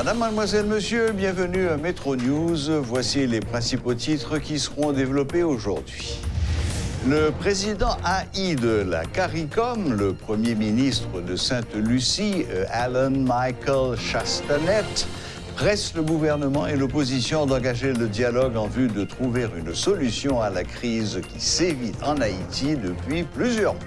Madame, mademoiselle, monsieur, bienvenue à Metro News. Voici les principaux titres qui seront développés aujourd'hui. Le président AI de la CARICOM, le premier ministre de Sainte-Lucie, Alan Michael Chastanet, presse le gouvernement et l'opposition d'engager le dialogue en vue de trouver une solution à la crise qui sévit en Haïti depuis plusieurs mois.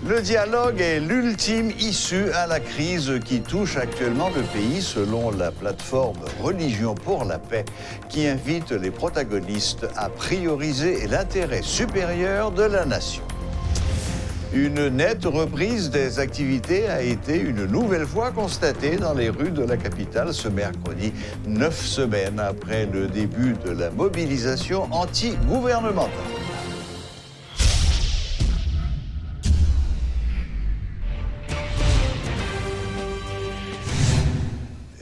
Le dialogue est l'ultime issue à la crise qui touche actuellement le pays, selon la plateforme Religion pour la paix, qui invite les protagonistes à prioriser l'intérêt supérieur de la nation. Une nette reprise des activités a été une nouvelle fois constatée dans les rues de la capitale ce mercredi, 9 semaines après le début de la mobilisation anti-gouvernementale.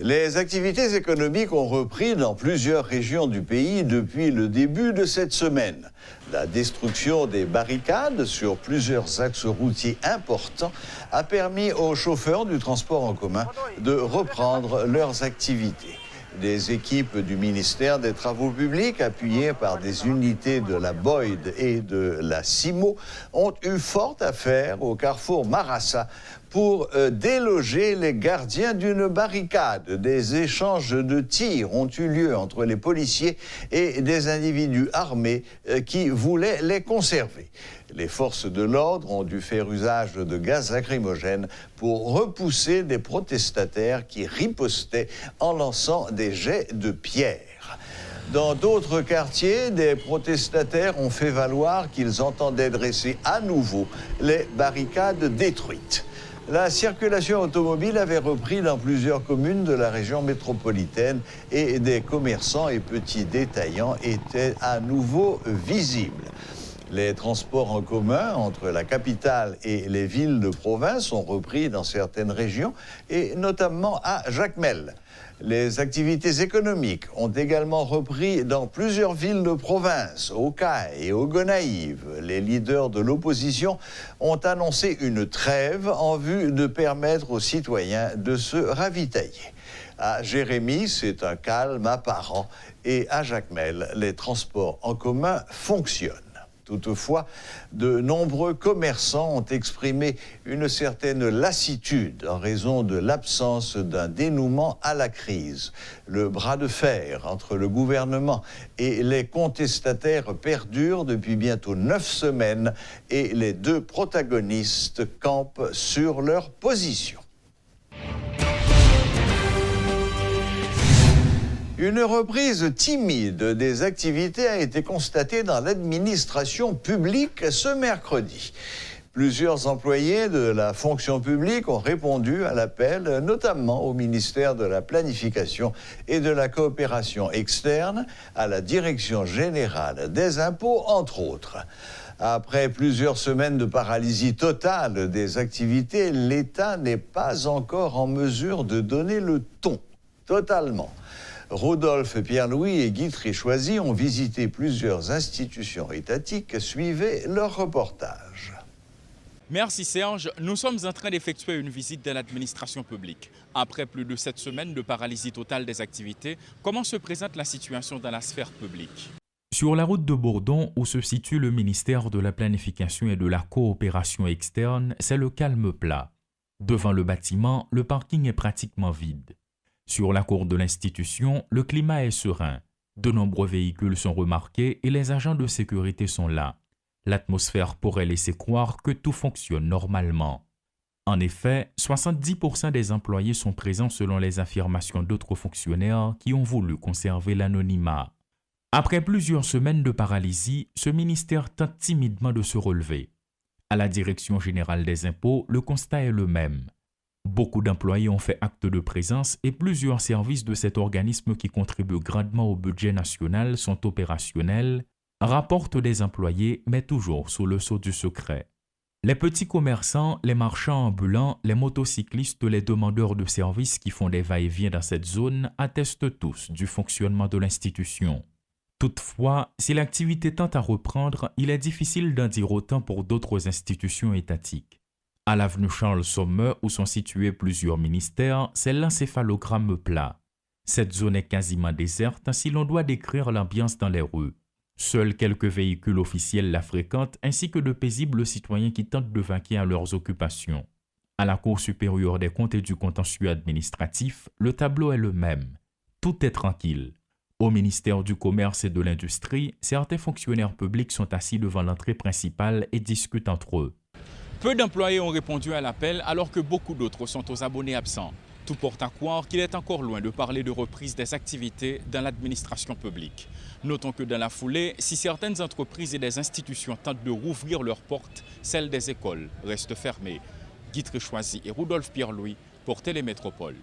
Les activités économiques ont repris dans plusieurs régions du pays depuis le début de cette semaine. La destruction des barricades sur plusieurs axes routiers importants a permis aux chauffeurs du transport en commun de reprendre leurs activités. Des équipes du ministère des Travaux publics, appuyées par des unités de la Boyd et de la CIMO, ont eu fort à faire au carrefour Marassa pour déloger les gardiens d'une barricade. Des échanges de tirs ont eu lieu entre les policiers et des individus armés qui voulaient les conserver. Les forces de l'ordre ont dû faire usage de gaz lacrymogène pour repousser des protestataires qui ripostaient en lançant des jets de pierre. Dans d'autres quartiers, des protestataires ont fait valoir qu'ils entendaient dresser à nouveau les barricades détruites. La circulation automobile avait repris dans plusieurs communes de la région métropolitaine et des commerçants et petits détaillants étaient à nouveau visibles. Les transports en commun entre la capitale et les villes de province ont repris dans certaines régions et notamment à Jacmel. Les activités économiques ont également repris dans plusieurs villes de province, au Cail et au Gonaïves. Les leaders de l'opposition ont annoncé une trêve en vue de permettre aux citoyens de se ravitailler. À Jérémy, c'est un calme apparent et à Jacmel, les transports en commun fonctionnent. Toutefois, de nombreux commerçants ont exprimé une certaine lassitude en raison de l'absence d'un dénouement à la crise. Le bras de fer entre le gouvernement et les contestataires perdure depuis bientôt 9 semaines et les deux protagonistes campent sur leur position. Une reprise timide des activités a été constatée dans l'administration publique ce mercredi. Plusieurs employés de la fonction publique ont répondu à l'appel, notamment au ministère de la Planification et de la Coopération externe, à la Direction générale des impôts, entre autres. Après plusieurs semaines de paralysie totale des activités, l'État n'est pas encore en mesure de donner le ton, totalement. Rodolphe Pierre-Louis et Guy Tréchoisy ont visité plusieurs institutions étatiques. Suivez leur reportage. Merci Serge. Nous sommes en train d'effectuer une visite de l'administration publique. Après plus de 7 semaines de paralysie totale des activités, comment se présente la situation dans la sphère publique? Sur la route de Bourdon, où se situe le ministère de la Planification et de la Coopération externe, c'est le calme plat. Devant le bâtiment, le parking est pratiquement vide. Sur la cour de l'institution, le climat est serein. De nombreux véhicules sont remarqués et les agents de sécurité sont là. L'atmosphère pourrait laisser croire que tout fonctionne normalement. En effet, 70% des employés sont présents selon les affirmations d'autres fonctionnaires qui ont voulu conserver l'anonymat. Après plusieurs semaines de paralysie, ce ministère tente timidement de se relever. À la Direction générale des impôts, le constat est le même. Beaucoup d'employés ont fait acte de présence et plusieurs services de cet organisme qui contribuent grandement au budget national sont opérationnels, rapportent des employés, mais toujours sous le sceau du secret. Les petits commerçants, les marchands ambulants, les motocyclistes, les demandeurs de services qui font des va-et-vient dans cette zone attestent tous du fonctionnement de l'institution. Toutefois, si l'activité tend à reprendre, il est difficile d'en dire autant pour d'autres institutions étatiques. À l'avenue Charles Sommer, où sont situés plusieurs ministères, c'est l'encéphalogramme plat. Cette zone est quasiment déserte si l'on doit décrire l'ambiance dans les rues. Seuls quelques véhicules officiels la fréquentent ainsi que de paisibles citoyens qui tentent de vaquer à leurs occupations. À la Cour supérieure des comptes et du contentieux administratif, le tableau est le même. Tout est tranquille. Au ministère du Commerce et de l'Industrie, certains fonctionnaires publics sont assis devant l'entrée principale et discutent entre eux. Peu d'employés ont répondu à l'appel alors que beaucoup d'autres sont aux abonnés absents. Tout porte à croire qu'il est encore loin de parler de reprise des activités dans l'administration publique. Notons que dans la foulée, si certaines entreprises et des institutions tentent de rouvrir leurs portes, celles des écoles restent fermées. Guy Tréchoisy et Rudolf Pierre-Louis pour Télémétropole.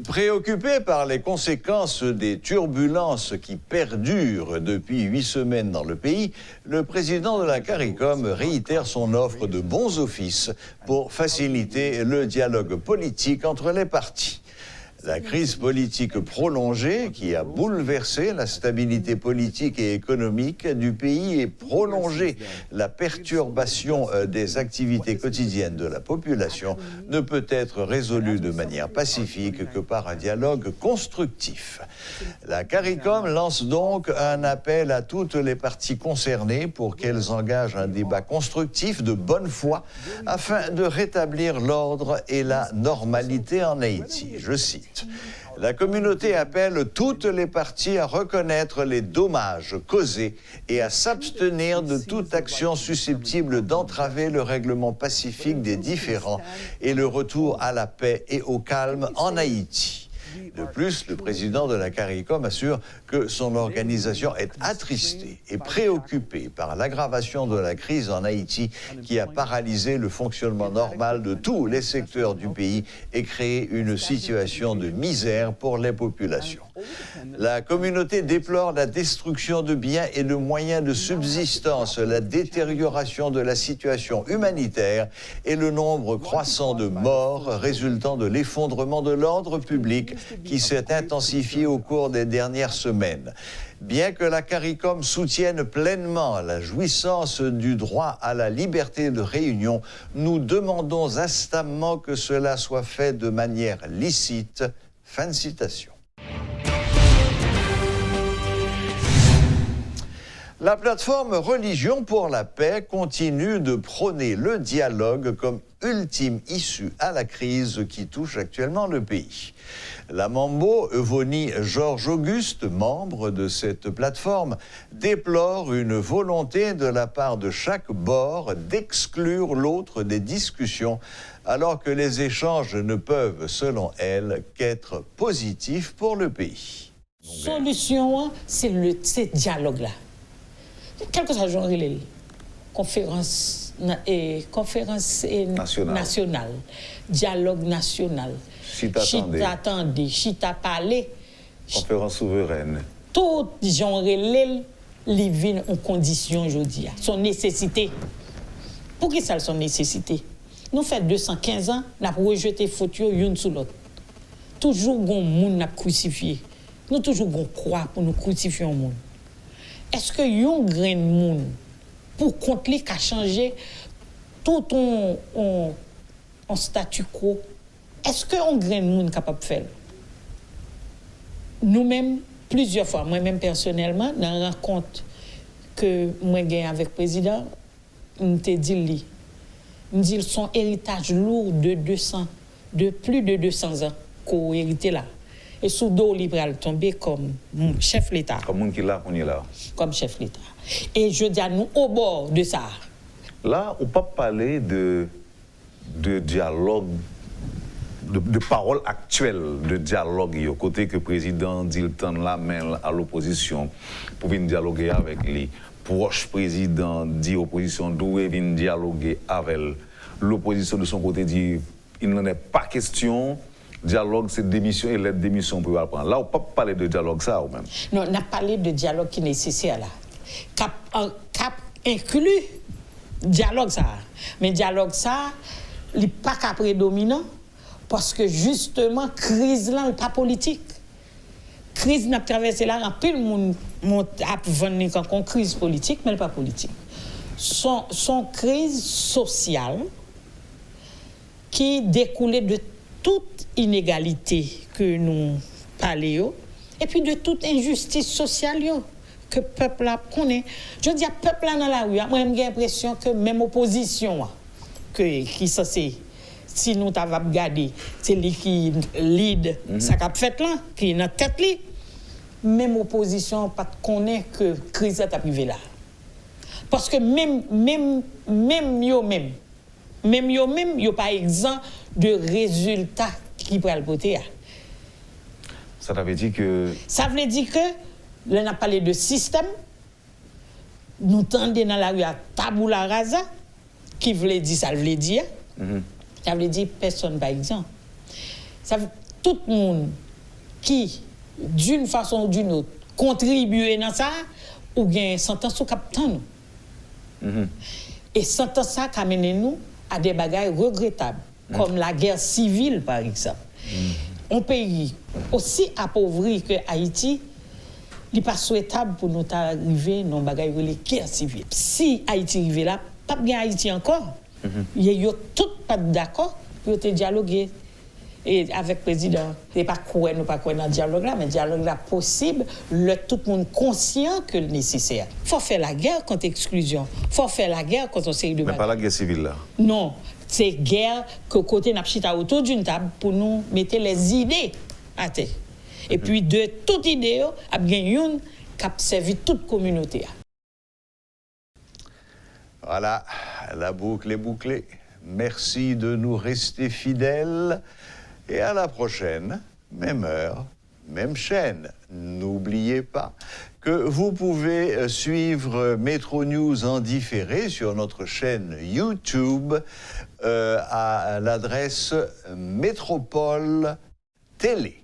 Préoccupé par les conséquences des turbulences qui perdurent depuis 8 semaines dans le pays, le président de la CARICOM réitère son offre de bons offices pour faciliter le dialogue politique entre les partis. La crise politique prolongée qui a bouleversé la stabilité politique et économique du pays et prolongé la perturbation des activités quotidiennes de la population ne peut être résolue de manière pacifique que par un dialogue constructif. La CARICOM lance donc un appel à toutes les parties concernées pour qu'elles engagent un débat constructif de bonne foi afin de rétablir l'ordre et la normalité en Haïti. Je cite. La communauté appelle toutes les parties à reconnaître les dommages causés et à s'abstenir de toute action susceptible d'entraver le règlement pacifique des différends et le retour à la paix et au calme en Haïti. De plus, le président de la CARICOM assure que son organisation est attristée et préoccupée par l'aggravation de la crise en Haïti qui a paralysé le fonctionnement normal de tous les secteurs du pays et créé une situation de misère pour les populations. La communauté déplore la destruction de biens et de moyens de subsistance, la détérioration de la situation humanitaire et le nombre croissant de morts résultant de l'effondrement de l'ordre public qui s'est intensifié au cours des dernières semaines. Bien que la CARICOM soutienne pleinement la jouissance du droit à la liberté de réunion, nous demandons instamment que cela soit fait de manière licite. Fin de citation. La plateforme Religion pour la paix continue de prôner le dialogue comme ultime issue à la crise qui touche actuellement le pays. La Mambo Evonie Georges Auguste, membre de cette plateforme, déplore une volonté de la part de chaque bord d'exclure l'autre des discussions, alors que les échanges ne peuvent, selon elle, qu'être positifs pour le pays. Solution, c'est le dialogue-là. Quel que soit le genre, conférence nationale, dialogue national, chita attendé, chita parlé, conférence souveraine. Tout genre, les vient en condition aujourd'hui, son nécessité. Pour qui ça son nécessité? Nous faisons 215 ans, nous avons rejeté photos l'une sur l'autre. Toujours gon moun n'a crucifié. Nous toujours gon croix pour nous crucifier au monde. Est-ce que yon grain de moun pour contre lui qu'a changé tout ton statu quo? Est-ce que on grain de moun capable de faire? Nous-mêmes plusieurs fois, moi-même personnellement, dans une rencontre que moi gagne avec le président, on te dit son héritage lourd de plus de 200 ans qu'on hérité là. Et sous dos libre à tomber comme chef l'État. Comme on qui là, on est là. Comme chef l'État. Et je dis à nous au bord de ça. Là, on peut parler de dialogue, de paroles actuelles, de dialogue. Au côté que le président dit le temps la main à l'opposition pour venir dialoguer avec lui. Proche président dit l'opposition doit venir dialoguer avec l'opposition de son côté dit il n'en est pas question. Dialogue, c'est démission et l'aide démission pour apprendre. Là, on ne peut pas parler de dialogue, ça, ou même. Non, on a parlé de dialogue qui est nécessaire, là. Cap inclut dialogue, ça. Mais dialogue, ça, il n'est pas qu'à prédominant, parce que justement, crise, là, n'est pas politique. Crise n'a traversé là, en plus, le monde a vendu une crise politique, mais elle n'est pas politique. son crise sociale qui découlait de toute inégalité que nous parlons et puis de toute injustice sociale que le peuple a connaît. Je dis à peuple là dans la rue, moi j'ai l'impression que même opposition qui ça c'est si nous t'avons regardé, c'est lui qui lead ça qu'a fait là, qui est dans tête li. Même opposition pas connaît que crise est arrivée là. Parce que même yo pas exempt de résultats qui pourraient le porter. Ça veut dire que là on a parlé de système, nous tendons dans la rue à tabula rasa, qui voulait dire ça voulait dire. Ça veut dire personne par exemple. Ça veut tout le monde qui d'une façon ou d'une autre contribuer dans ça ou bien sentence au capitaine. Et sentence ça qui amène nous à des bagages regrettables comme la guerre civile par exemple. Un pays aussi appauvri que Haïti, il n'est pas souhaitable pour nous arriver dans bagages de guerre civile. Si Haïti arrive là, pas bien Haïti encore. Il y a tout pas d'accord pour te dialoguer et avec le président. C'est pas quoi nous pas quoi dans dialogue là, mais dialogue là possible, tout le monde conscient que le nécessaire. Faut faire la guerre contre l'exclusion. Faut faire la guerre contre série de mais pas la guerre civile là. Non, c'est guerre que côté n'a chita autour d'une table pour nous mettre les idées à terre. Et puis de toute idée a bien une qui a servi toute communauté. Voilà, la boucle est bouclée. Merci de nous rester fidèles et à la prochaine, même heure, même chaîne. N'oubliez pas que vous pouvez suivre Métro News en différé sur notre chaîne YouTube à l'adresse Métropole Télé.